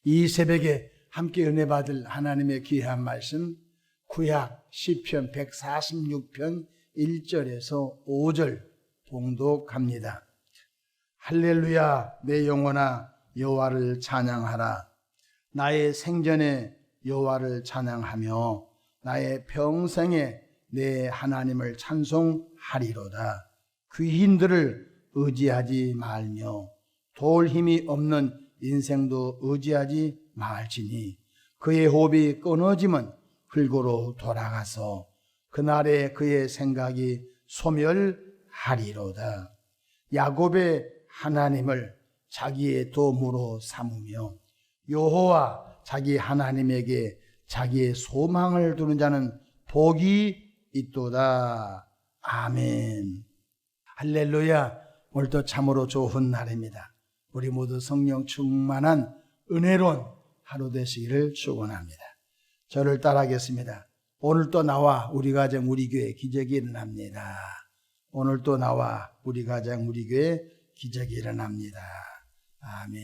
이 새벽에 함께 은혜 받을 하나님의 귀한 말씀, 구약 시편 146편 1절에서 5절 봉독합니다. 할렐루야, 내 영혼아 여호와를 찬양하라. 나의 생전에 여호와를 찬양하며 나의 평생에 내 하나님을 찬송하리로다. 귀인들을 의지하지 말며 도울 힘이 없는 인생도 의지하지 말지니 그의 호흡이 끊어지면 흙으로 돌아가서 그날에 그의 생각이 소멸하리로다. 야곱의 하나님을 자기의 도움으로 삼으며 여호와 자기 하나님에게 자기의 소망을 두는 자는 복이 있도다. 아멘. 할렐루야. 오늘도 참으로 좋은 날입니다. 우리 모두 성령 충만한 은혜로운 하루 되시기를 축원합니다. 저를 따라하겠습니다. 오늘도 나와 우리 가정 우리 교회 기적이 일어납니다. 오늘도 나와 우리 가정 우리 교회 기적이 일어납니다. 아멘.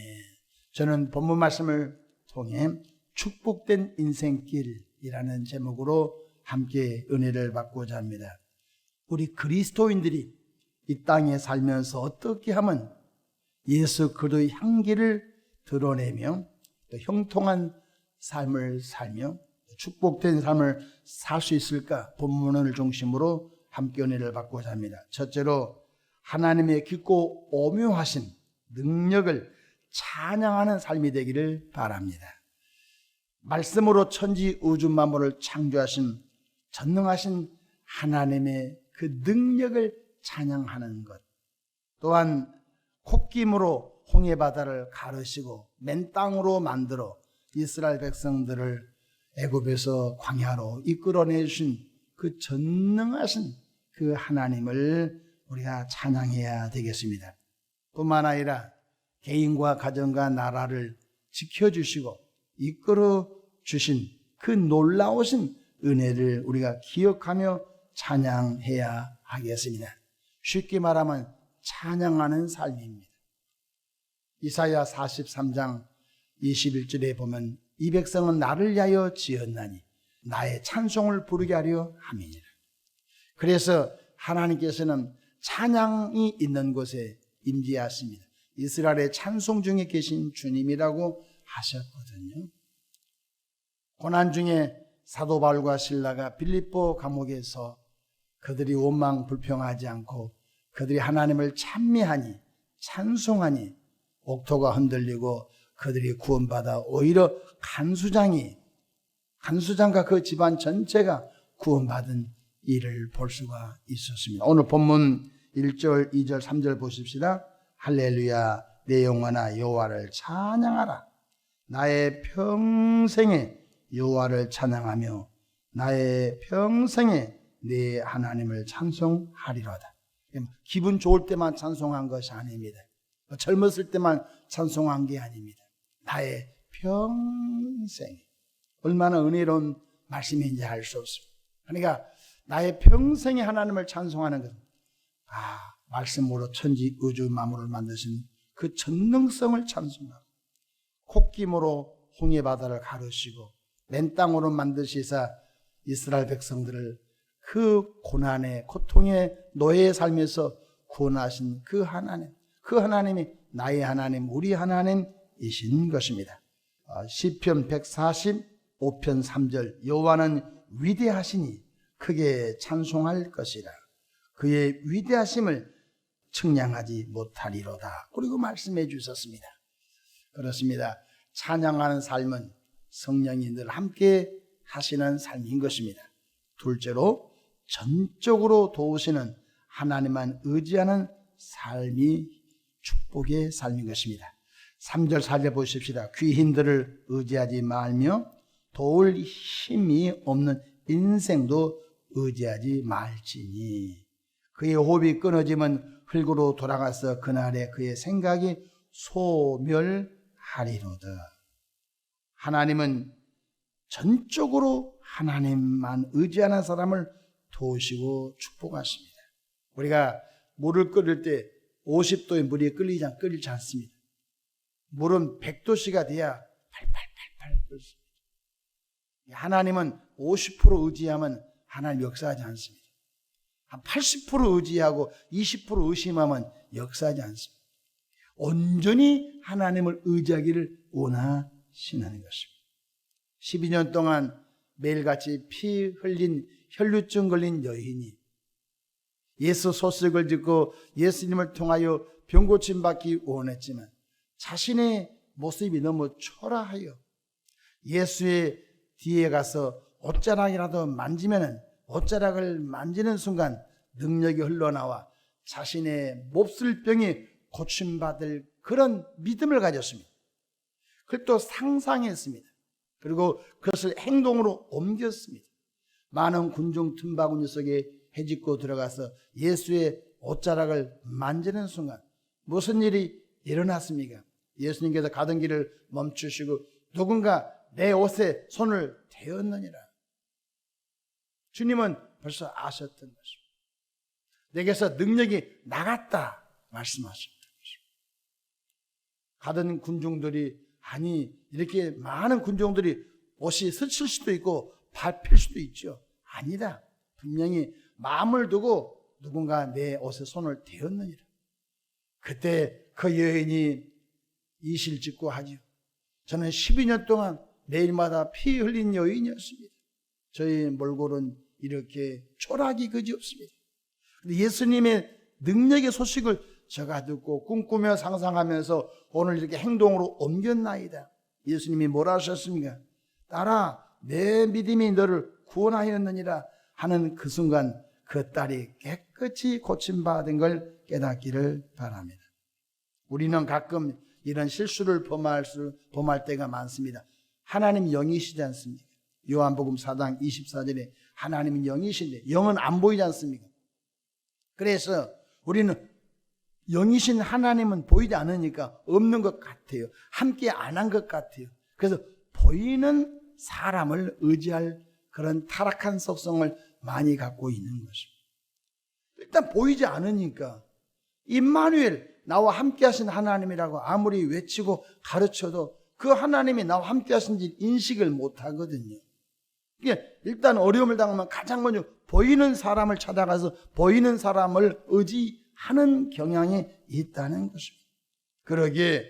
저는 본문 말씀을 통해 축복된 인생길이라는 제목으로 함께 은혜를 받고자 합니다. 우리 그리스도인들이 이 땅에 살면서 어떻게 하면 예수 그리스도의 향기를 드러내며 또 형통한 삶을 살며 축복된 삶을 살 수 있을까? 본문을 중심으로 함께 은혜를 받고자 합니다. 첫째로 하나님의 깊고 오묘하신 능력을 찬양하는 삶이 되기를 바랍니다. 말씀으로 천지 우주 만물을 창조하신 전능하신 하나님의 그 능력을 찬양하는 것, 또한 콧김으로 홍해 바다를 가르시고 맨 땅으로 만들어 이스라엘 백성들을 애굽에서 광야로 이끌어내 주신 그 전능하신 그 하나님을 우리가 찬양해야 되겠습니다. 뿐만 아니라 개인과 가정과 나라를 지켜주시고 이끌어 주신 그 놀라우신 은혜를 우리가 기억하며 찬양해야 하겠습니다. 쉽게 말하면 찬양하는 삶입니다. 이사야 43장 21절에 보면 이 백성은 나를 위하여 지었나니 나의 찬송을 부르게 하려 함이니라. 그래서 하나님께서는 찬양이 있는 곳에 임재하십니다. 이스라엘의 찬송 중에 계신 주님이라고 하셨거든요. 고난 중에 사도 바울과 실라가 빌립보 감옥에서 그들이 원망 불평하지 않고 그들이 하나님을 찬미하니 찬송하니 옥토가 흔들리고 그들이 구원받아 오히려 간수장과 그 집안 전체가 구원받은 일을 볼 수가 있었습니다. 오늘 본문 1절, 2절, 3절 보십시다. 할렐루야, 내 영혼아 여호와를 찬양하라. 나의 평생에 여호와를 찬양하며 나의 평생에 내 하나님을 찬송하리로다. 기분 좋을 때만 찬송한 것이 아닙니다. 젊었을 때만 찬송한 게 아닙니다. 나의 평생. 얼마나 은혜로운 말씀인지 알 수 없습니다. 그러니까 나의 평생에 하나님을 찬송하는 것. 말씀으로 천지 우주 만물을 만드신 그 전능성을 찬송하고 콧김으로 홍해 바다를 가르시고 맨 땅으로 만드시사 이스라엘 백성들을 그 고난의 고통의 노예의 삶에서 구원하신 그 하나님이 나의 하나님, 우리 하나님이신 것입니다. 시편 145편 3절 여호와는 위대하시니 크게 찬송할 것이라. 그의 위대하심을 측량하지 못하리로다. 그리고 말씀해 주셨습니다. 그렇습니다. 찬양하는 삶은 성령이 늘 함께 하시는 삶인 것입니다. 둘째로 전적으로 도우시는 하나님만 의지하는 삶이 축복의 삶인 것입니다. 3절 4절 보십시다. 귀인들을 의지하지 말며 도울 힘이 없는 인생도 의지하지 말지니 그의 호흡이 끊어지면 흙으로 돌아가서 그날에 그의 생각이 소멸하리로다. 하나님은 전적으로 하나님만 의지하는 사람을 도우시고 축복하십니다. 우리가 물을 끓일 때 50도의 물이 끓이지 않습니다. 물은 100도씨가 돼야 그렇습니다. 하나님은 50% 의지하면 하나님 역사하지 않습니다. 한 80% 의지하고 20% 의심하면 역사하지 않습니다. 온전히 하나님을 의지하기를 원하시는 것입니다. 12년 동안 매일같이 피 흘린 혈루증 걸린 여인이 예수 소식을 듣고 예수님을 통하여 병 고침 받기 원했지만 자신의 모습이 너무 초라하여 예수의 뒤에 가서 옷자락이라도 만지면 옷자락을 만지는 순간 능력이 흘러나와 자신의 몹쓸 병이 고침받을 그런 믿음을 가졌습니다. 그걸 또 상상했습니다. 그리고 그것을 행동으로 옮겼습니다. 많은 군중 틈바구니 속에 헤집고 들어가서 예수의 옷자락을 만지는 순간 무슨 일이 일어났습니까? 예수님께서 가던 길을 멈추시고 누군가 내 옷에 손을 대었느니라. 주님은 벌써 아셨던 것입니다. 내게서 능력이 나갔다 말씀하십니다. 가던 군중들이 아니 이렇게 많은 군중들이 옷이 스칠 수도 있고 밟힐 수도 있죠. 아니다. 분명히 마음을 두고 누군가 내 옷에 손을 대었느니라. 그때 그 여인이 이실직고 하지요. 저는 12년 동안 매일마다 피 흘린 여인이었습니다. 저희 몰골은 이렇게 초라하기 그지없습니다. 근데 예수님의 능력의 소식을 제가 듣고 꿈꾸며 상상하면서 오늘 이렇게 행동으로 옮겼나이다. 예수님이 뭐라 하셨습니까? 딸아, 내 믿음이 너를 구원하였느니라 하는 그 순간 그 딸이 깨끗이 고침받은 걸 깨닫기를 바랍니다. 우리는 가끔 이런 실수를 범할 때가 많습니다. 하나님 영이시지 않습니까? 요한복음 4장 24절에 하나님은 영이신데 영은 안 보이지 않습니까? 그래서 우리는 영이신 하나님은 보이지 않으니까 없는 것 같아요. 함께 안 한 것 같아요. 그래서 보이는 사람을 의지할 그런 타락한 속성을 많이 갖고 있는 것입니다. 일단 보이지 않으니까 임마누엘 나와 함께 하신 하나님이라고 아무리 외치고 가르쳐도 그 하나님이 나와 함께 하신지 인식을 못 하거든요. 그러니까 일단 어려움을 당하면 가장 먼저 보이는 사람을 찾아가서 보이는 사람을 의지하는 경향이 있다는 것입니다. 그러기에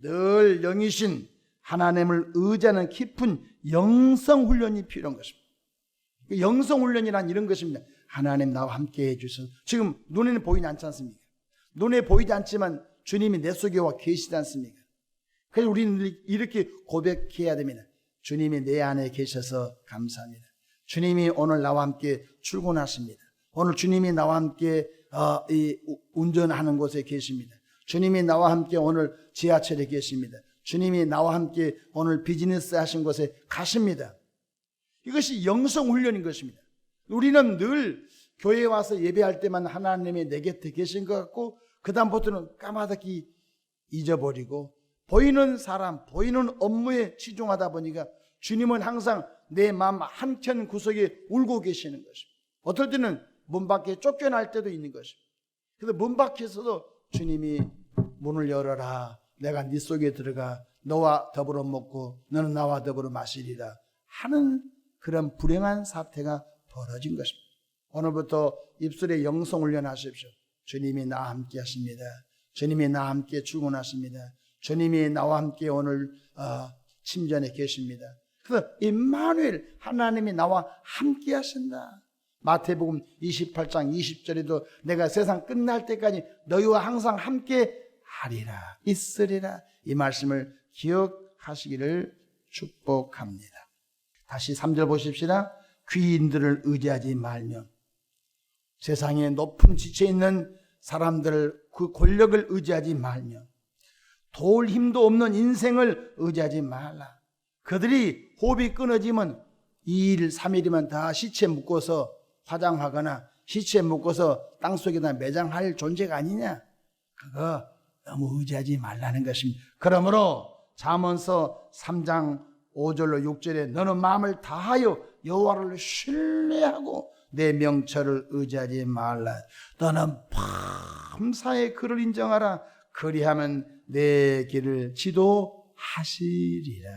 늘 영이신 하나님을 의지하는 깊은 영성훈련이 필요한 것입니다. 영성훈련이란 이런 것입니다. 하나님 나와 함께 해주셔서 지금 눈에는 보이지 않지 않습니까? 눈에 보이지 않지만 주님이 내 속에 와 계시지 않습니까? 그래서 우리는 이렇게 고백해야 됩니다. 주님이 내 안에 계셔서 감사합니다. 주님이 오늘 나와 함께 출근하십니다. 오늘 주님이 나와 함께 운전하는 곳에 계십니다. 주님이 나와 함께 오늘 지하철에 계십니다. 주님이 나와 함께 오늘 비즈니스 하신 곳에 가십니다. 이것이 영성훈련인 것입니다. 우리는 늘 교회에 와서 예배할 때만 하나님이 내 곁에 계신 것 같고 그 다음부터는 까마득히 잊어버리고 보이는 사람, 보이는 업무에 치중하다 보니까 주님은 항상 내 마음 한켠 구석에 울고 계시는 것입니다. 어떨 때는 문 밖에 쫓겨날 때도 있는 것입니다. 그래서 문 밖에서도 주님이 문을 열어라. 내가 네 속에 들어가 너와 더불어 먹고 너는 나와 더불어 마시리라 하는 그런 불행한 사태가 벌어진 것입니다. 오늘부터 입술에 영성훈련 하십시오. 주님이 나와 함께 하십니다. 주님이 나와 함께 출근하십니다. 주님이 나와 함께 오늘 침전에 계십니다. 그래서 임마누엘 하나님이 나와 함께 하신다. 마태복음 28장 20절에도 내가 세상 끝날 때까지 너희와 항상 함께 하리라 있으리라 이 말씀을 기억하시기를 축복합니다. 다시 3절 보십시다. 귀인들을 의지하지 말며 세상에 높은 지체에 있는 사람들을 그 권력을 의지하지 말며 도울 힘도 없는 인생을 의지하지 말라. 그들이 호흡이 끊어지면 2일 3일이면 다 시체 묶어서 화장하거나 시체 묶어서 땅속에다 매장할 존재가 아니냐. 그거 너무 의지하지 말라는 것입니다. 그러므로 잠언서 3장 5절로 6절에 너는 마음을 다하여 여호와를 신뢰하고 내 명철을 의지하지 말라. 너는 밤사에 그를 인정하라. 그리하면 내 길을 지도하시리라.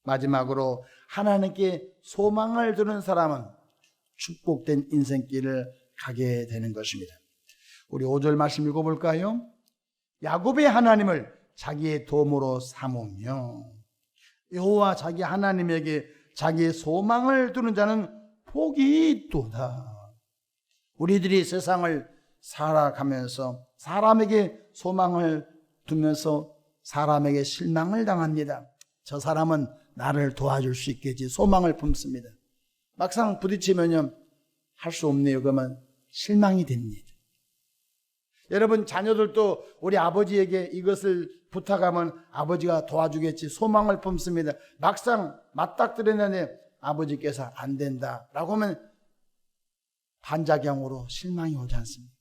마지막으로 하나님께 소망을 두는 사람은 축복된 인생길을 가게 되는 것입니다. 우리 5절 말씀 읽어볼까요? 야곱의 하나님을 자기의 도움으로 삼으며 여호와 자기 하나님에게 자기의 소망을 두는 자는 복이 있도다. 우리들이 세상을 살아가면서 사람에게 소망을 두면서 사람에게 실망을 당합니다. 저 사람은 나를 도와줄 수 있겠지 소망을 품습니다. 막상 부딪히면요 할 수 없네요. 그러면 실망이 됩니다. 여러분 자녀들도 우리 아버지에게 이것을 부탁하면 아버지가 도와주겠지 소망을 품습니다. 막상 맞닥뜨리는데 아버지께서 안 된다라고 하면 반작용으로 실망이 오지 않습니다.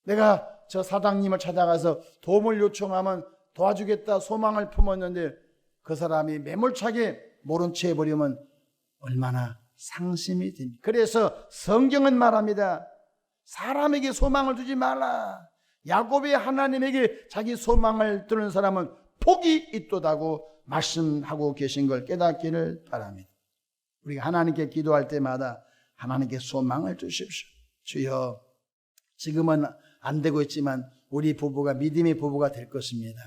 내가 저 사장님을 찾아가서 도움을 요청하면 도와주겠다 소망을 품었는데 그 사람이 매몰차게 모른 채 해버리면 얼마나 상심이 됩니까? 그래서 성경은 말합니다. 사람에게 소망을 두지 말라. 야곱의 하나님에게 자기 소망을 두는 사람은 복이 있도다고 말씀하고 계신 걸 깨닫기를 바랍니다. 우리가 하나님께 기도할 때마다 하나님께 소망을 주십시오. 주여 지금은 안 되고 있지만 우리 부부가 믿음의 부부가 될 것입니다.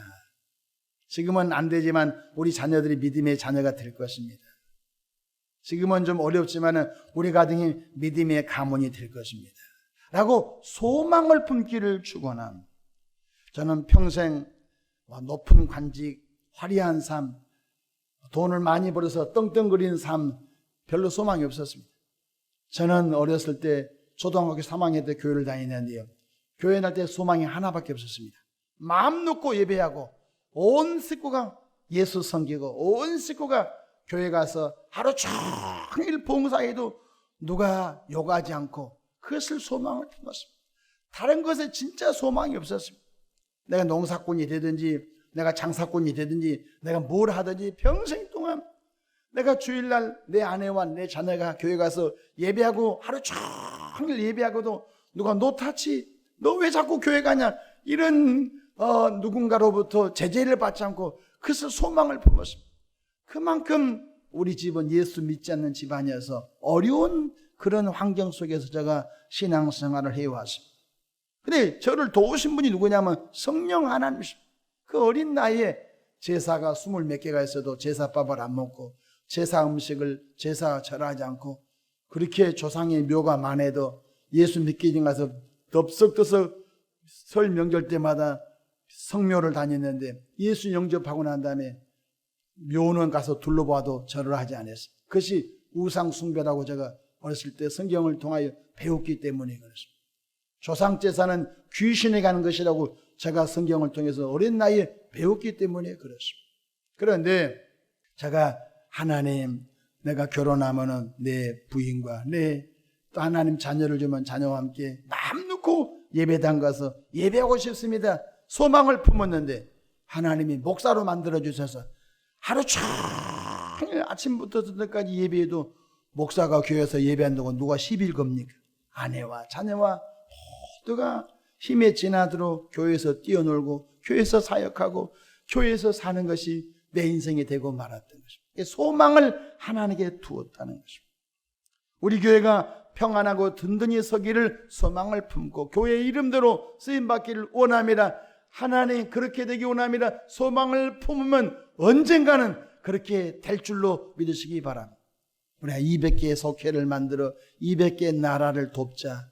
지금은 안 되지만 우리 자녀들이 믿음의 자녀가 될 것입니다. 지금은 좀 어렵지만 우리 가정이 믿음의 가문이 될 것입니다. 라고 소망을 품기를 축원합니다. 저는 평생 높은 관직, 화려한 삶, 돈을 많이 벌어서 떵떵거리는 삶 별로 소망이 없었습니다. 저는 어렸을 때 초등학교 3학년 때 교회를 다니는데요. 교회 날 때 소망이 하나밖에 없었습니다. 마음 놓고 예배하고 온 식구가 예수 섬기고 온 식구가 교회 가서 하루 종일 봉사해도 누가 욕하지 않고 그것을 소망을 품었습니다. 다른 것에 진짜 소망이 없었습니다. 내가 농사꾼이 되든지 내가 장사꾼이 되든지 내가 뭘 하든지 평생 동안 내가 주일날 내 아내와 내 자녀가 교회 가서 예배하고 하루 종일 예배하고도 누가 노타치 너 왜 자꾸 교회 가냐 이런 누군가로부터 제재를 받지 않고 그것을 소망을 품었습니다. 그만큼 우리 집은 예수 믿지 않는 집안이어서 어려운 그런 환경 속에서 제가 신앙생활을 해왔습니다. 근데 저를 도우신 분이 누구냐면 성령 하나님이십니다. 그 어린 나이에 제사가 20몇 개가 있어도 제사밥을 안 먹고 제사 음식을 제사 절하지 않고 그렇게 조상의 묘가 많아도 예수 믿기 전 가서 덥석덥석 설 명절 때마다 성묘를 다녔는데 예수 영접하고 난 다음에 묘는 가서 둘러봐도 절을 하지 않았어요. 그것이 우상 숭배라고 제가 어렸을 때 성경을 통하여 배웠기 때문에 그렇습니다. 조상 제사는 귀신에 가는 것이라고 제가 성경을 통해서 어린 나이에 배웠기 때문에 그렇습니다. 그런데 제가 하나님 내가 결혼하면은 내 부인과 내 또 하나님 자녀를 주면 자녀와 함께 마음 놓고 예배당 가서 예배하고 싶습니다. 소망을 품었는데 하나님이 목사로 만들어 주셔서 하루 종일 아침부터 저녁까지 예배해도 목사가 교회에서 예배한다고 누가 시빌 겁니까? 아내와 자녀와 모두가 힘에 지나도록 교회에서 뛰어놀고 교회에서 사역하고 교회에서 사는 것이 내 인생이 되고 말았던 것입니다. 소망을 하나님께 두었다는 것입니다. 우리 교회가 평안하고 든든히 서기를 소망을 품고 교회의 이름대로 쓰임받기를 원합니다. 하나님 그렇게 되기 원합니다. 소망을 품으면 언젠가는 그렇게 될 줄로 믿으시기 바랍니다. 우리가 200개의 속회를 만들어 200개의 나라를 돕자.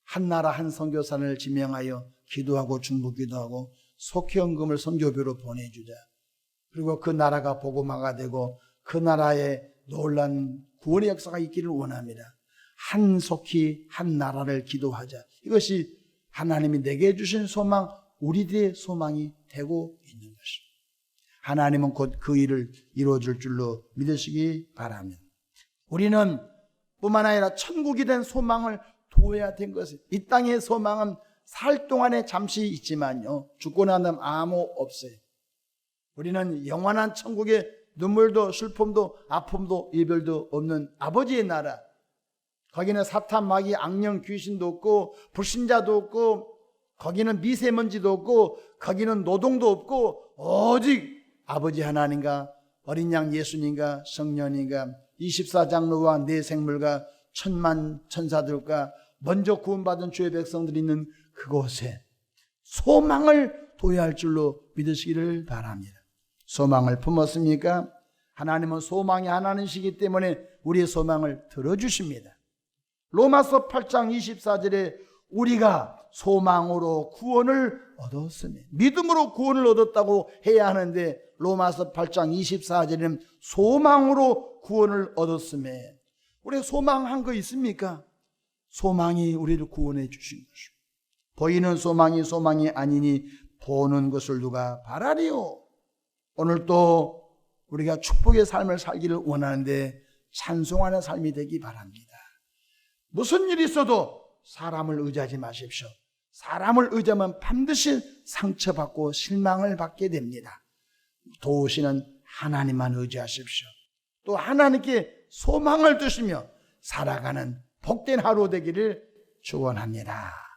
한 나라 한 선교사를 지명하여 기도하고 중보기도하고 속회헌금을 선교비로 보내주자. 그리고 그 나라가 복음화가 되고 그 나라에 놀라운 구원의 역사가 있기를 원합니다. 한 속히 한 나라를 기도하자. 이것이 하나님이 내게 주신 소망, 우리들의 소망이 되고 있는 것입니다. 하나님은 곧 그 일을 이루어줄 줄로 믿으시기 바랍니다. 우리는 뿐만 아니라 천국이 된 소망을 둬야 된 것입니다. 이 땅의 소망은 살 동안에 잠시 있지만요, 죽고 난 다음 아무 없어요. 우리는 영원한 천국에 눈물도 슬픔도 아픔도 이별도 없는 아버지의 나라, 거기는 사탄 마귀 악령 귀신도 없고 불신자도 없고 거기는 미세먼지도 없고 거기는 노동도 없고 오직 아버지 하나님과 어린 양 예수님과 성령님과 24장로와 네 생물과 천만 천사들과 먼저 구원받은 주의 백성들이 있는 그곳에 소망을 둬야 할 줄로 믿으시기를 바랍니다. 소망을 품었습니까? 하나님은 소망이 하나님이시기 때문에 우리의 소망을 들어주십니다. 로마서 8장 24절에 우리가 소망으로 구원을 얻었으며, 믿음으로 구원을 얻었다고 해야 하는데 로마서 8장 24절에는 소망으로 구원을 얻었으며, 우리가 소망한 거 있습니까? 소망이 우리를 구원해 주신 것입니다. 보이는 소망이 아니니 보는 것을 누가 바라리요. 오늘 또 우리가 축복의 삶을 살기를 원하는데 찬송하는 삶이 되기 바랍니다. 무슨 일이 있어도 사람을 의지하지 마십시오. 사람을 의지하면 반드시 상처받고 실망을 받게 됩니다. 도우시는 하나님만 의지하십시오. 또 하나님께 소망을 두시며 살아가는 복된 하루 되기를 축원합니다.